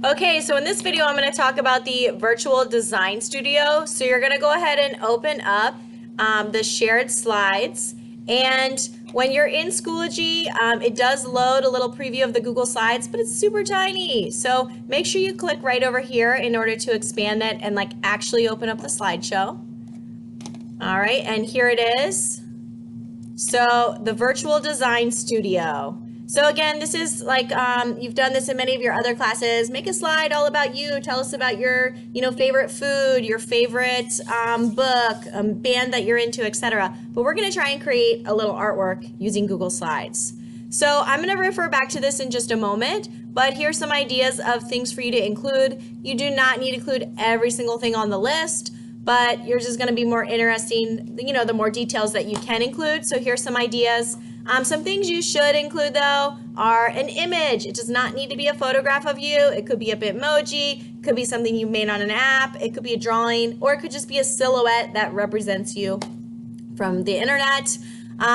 Okay, so in this video, I'm going to talk about the virtual design studio. So you're going to go ahead and open up the shared slides. And when you're in Schoology, it does load a little preview of the Google Slides, but it's super tiny. So make sure you click right over here in order to expand it and like actually open up the slideshow. All right, and here it is. So the virtual design studio. So again, this is like you've done this in many of your other classes. Make a slide all about you. Tell us about your favorite food, your favorite book, band that you're into, etc. But we're going to try and create a little artwork using Google Slides. So I'm going to refer back to this in just a moment, but here's some ideas of things for you to include. You do not need to include every single thing on the list, but yours is going to be more interesting, the more details that you can include. So here's some ideas. Some things you should include though are an image. It does not need to be a photograph of you. It could be a Bitmoji, it could be something you made on an app, it could be a drawing, or it could just be a silhouette that represents you from the internet.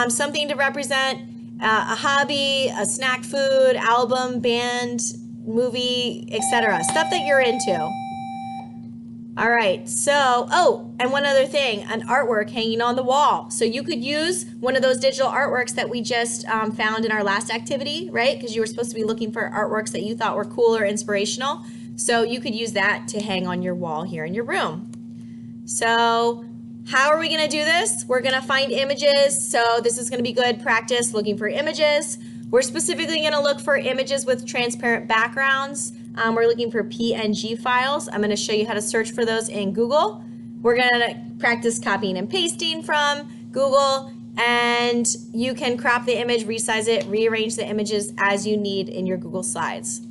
Something to represent a hobby, a snack food, album, band, movie, etc. Stuff that you're into. All right, so, and one other thing, an artwork hanging on the wall. So you could use one of those digital artworks that we just found in our last activity, right? Because you were supposed to be looking for artworks that you thought were cool or inspirational. So you could use that to hang on your wall here in your room. So how are we gonna do this? We're gonna find images. So this is gonna be good practice looking for images. We're specifically gonna look for images with transparent backgrounds. We're looking for PNG files. I'm going to show you how to search for those in Google. We're going to practice copying and pasting from Google, and you can crop the image, resize it, rearrange the images as you need in your Google Slides.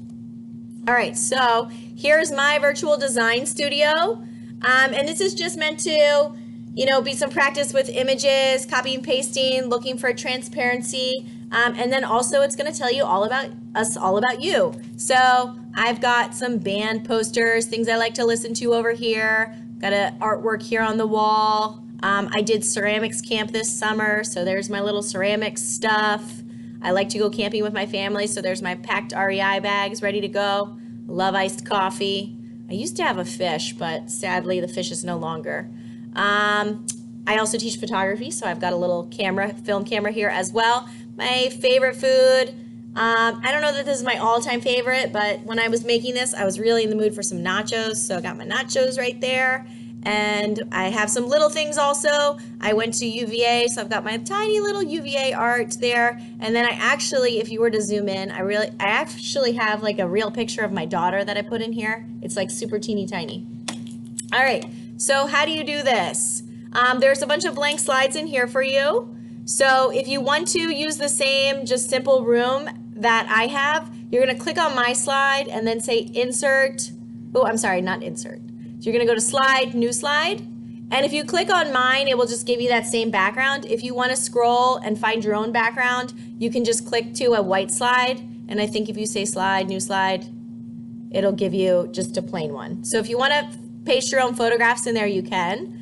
All right, so here's my virtual design studio, and this is just meant to, be some practice with images, copying and pasting, looking for transparency, and then also it's going to tell you all about us, all about you. So I've got some band posters, things I like to listen to over here. Got an artwork here on the wall. I did ceramics camp this summer, so there's my little ceramics stuff. I like to go camping with my family, so there's my packed REI bags ready to go. Love iced coffee. I used to have a fish, but sadly the fish is no longer. I also teach photography, so I've got a little film camera here as well. My favorite food, I don't know that this is my all-time favorite, but when I was making this, I was really in the mood for some nachos, so I got my nachos right there. And I have some little things also. I went to UVA, so I've got my tiny little UVA art there. And then I actually, if you were to zoom in, I actually have like a real picture of my daughter that I put in here. It's like super teeny tiny. All right, so how do you do this? There's a bunch of blank slides in here for you. So if you want to use the same just simple room that I have, you're going to click on my slide and then say insert. Oh, I'm sorry, not insert. So you're going to go to slide, new slide. And if you click on mine, it will just give you that same background. If you want to scroll and find your own background, you can just click to a white slide. And I think if you say slide, new slide, it'll give you just a plain one. So if you want to paste your own photographs in there, you can.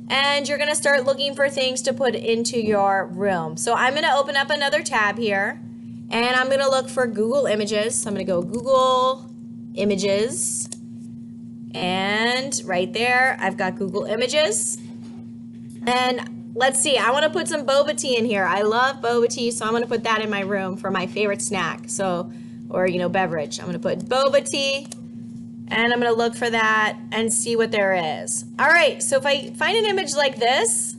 And you're going to start looking for things to put into your room. So I'm going to open up another tab here, and I'm going to look for Google Images. So I'm going to go Google Images, and right there I've got Google Images. And let's see, I want to put some boba tea in here. I love boba tea, so I'm going to put that in my room for my favorite snack. So, or beverage. I'm going to put boba tea. And I'm going to look for that and see what there is. All right, so if I find an image like this,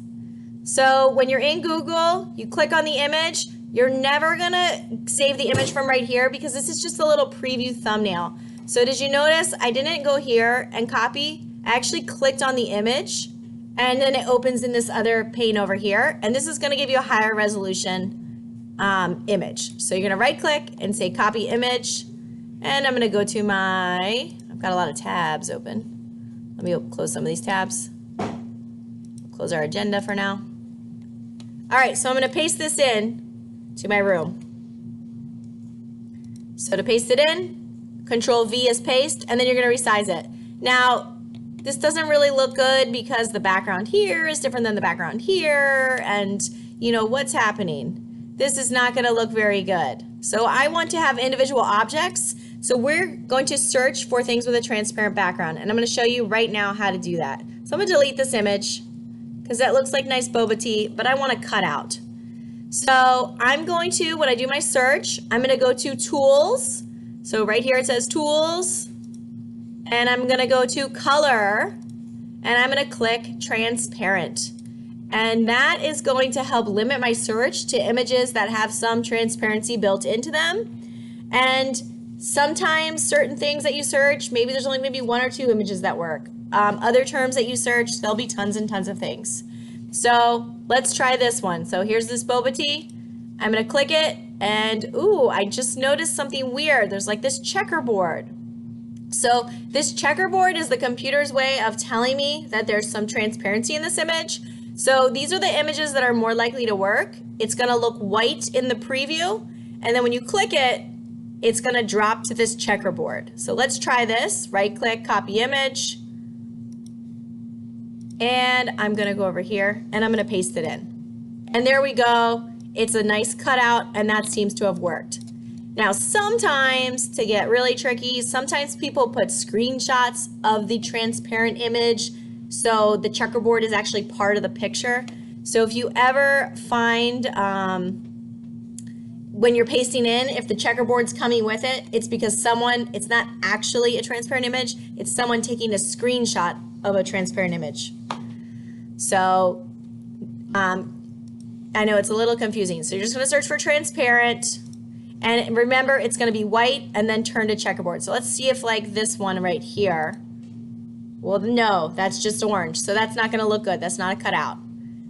so when you're in Google, you click on the image, you're never going to save the image from right here because this is just a little preview thumbnail. So did you notice I didn't go here and copy? I actually clicked on the image, and then it opens in this other pane over here. And this is going to give you a higher resolution image. So you're going to right click and say copy image. And I'm going to go to I've got a lot of tabs open. Let me close some of these tabs. Close our agenda for now. All right, so I'm going to paste this in to my room. So to paste it in, Control V is paste, and then you're going to resize it. Now, this doesn't really look good because the background here is different than the background here, and what's happening. This is not going to look very good. So I want to have individual objects. So we're going to search for things with a transparent background, and I'm going to show you right now how to do that. So I'm going to delete this image because that looks like nice boba tea, but I want to cut out. So I'm going to, when I do my search, I'm going to go to Tools. So right here it says Tools, and I'm going to go to Color, and I'm going to click Transparent. And that is going to help limit my search to images that have some transparency built into them. And sometimes certain things that you search, maybe there's only maybe 1 or 2 images that work. Other terms that you search, there'll be tons and tons of things. So let's try this one. So here's this boba tea. I'm gonna click it, and ooh, I just noticed something weird. There's like this checkerboard. So this checkerboard is the computer's way of telling me that there's some transparency in this image. So these are the images that are more likely to work. It's gonna look white in the preview, and then when you click it, it's gonna drop to this checkerboard. So let's try this. Right click, copy image, and I'm gonna go over here and I'm gonna paste it in. And there we go. It's a nice cutout, and that seems to have worked. Now, sometimes, to get really tricky, sometimes people put screenshots of the transparent image, so the checkerboard is actually part of the picture. So if you ever find, when you're pasting in, if the checkerboard's coming with it, it's because it's not actually a transparent image, it's someone taking a screenshot of a transparent image. So, I know it's a little confusing. So you're just gonna search for transparent, and remember it's gonna be white and then turn to checkerboard. So let's see if like this one right here, well, no, that's just orange. So that's not gonna look good. That's not a cutout.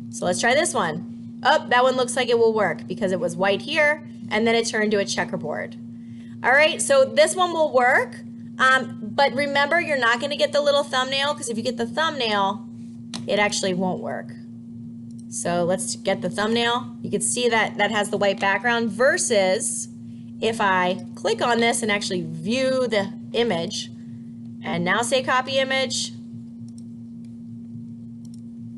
So let's try this one. Oh, that one looks like it will work because it was white here and then it turned to a checkerboard. All right, so this one will work. But remember, you're not gonna get the little thumbnail, because if you get the thumbnail, it actually won't work. So let's get the thumbnail. You can see that that has the white background, versus if I click on this and actually view the image and now say copy image,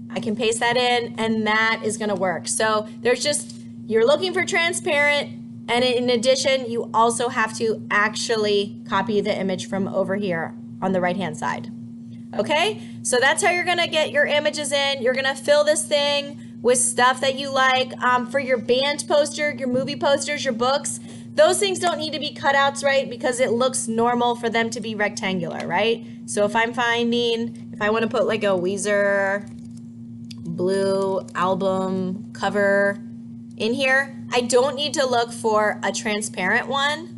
I can paste that in and that is gonna work. So there's just, you're looking for transparent, and in addition, you also have to actually copy the image from over here on the right-hand side. Okay, so that's how you're gonna get your images in. You're gonna fill this thing with stuff that you like. For your band poster, your movie posters, your books, those things don't need to be cutouts, right? Because it looks normal for them to be rectangular, right? So if I'm finding, if I wanna put like a Weezer blue album cover in here, I don't need to look for a transparent one,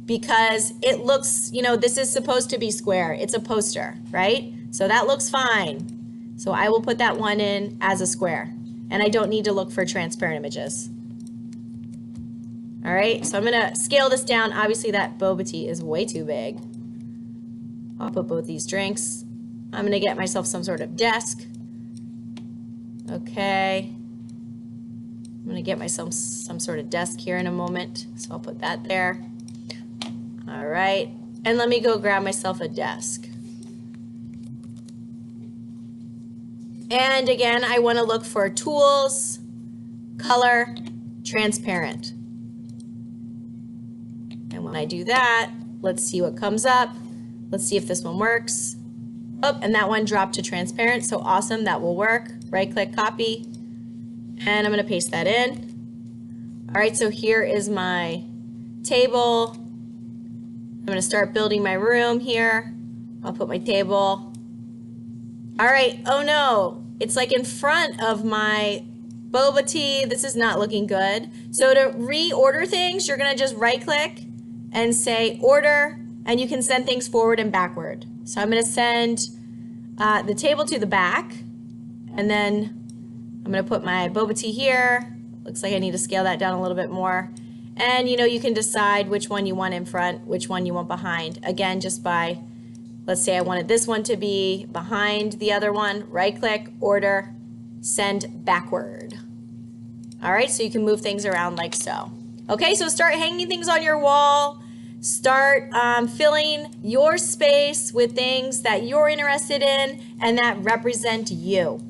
because it looks, you know, this is supposed to be square. It's a poster, right? So that looks fine. So I will put that one in as a square, and I don't need to look for transparent images. All right, so I'm gonna scale this down. Obviously that boba tea is way too big. I'll put both these drinks. I'm gonna get myself some sort of desk. Okay. I'm gonna get myself some sort of desk here in a moment. So I'll put that there. All right, and let me go grab myself a desk. And again, I want to look for tools, color, transparent. And when I do that, let's see what comes up. Let's see if this one works. Oh, and that one dropped to transparent, so awesome, that will work. Right click, copy, and I'm gonna paste that in. All right, so here is my table. I'm gonna start building my room here. I'll put my table. All right, oh no, it's like in front of my boba tea. This is not looking good. So to reorder things, you're gonna just right click and say order, and you can send things forward and backward. So I'm gonna send the table to the back, and then I'm gonna put my boba tea here. Looks like I need to scale that down a little bit more. And you know, you can decide which one you want in front, which one you want behind. Again, just by, let's say I wanted this one to be behind the other one, right click, order, send backward. All right, so you can move things around like so. Okay, so start hanging things on your wall. Start filling your space with things that you're interested in and that represent you.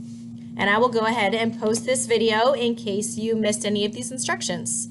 And I will go ahead and post this video in case you missed any of these instructions.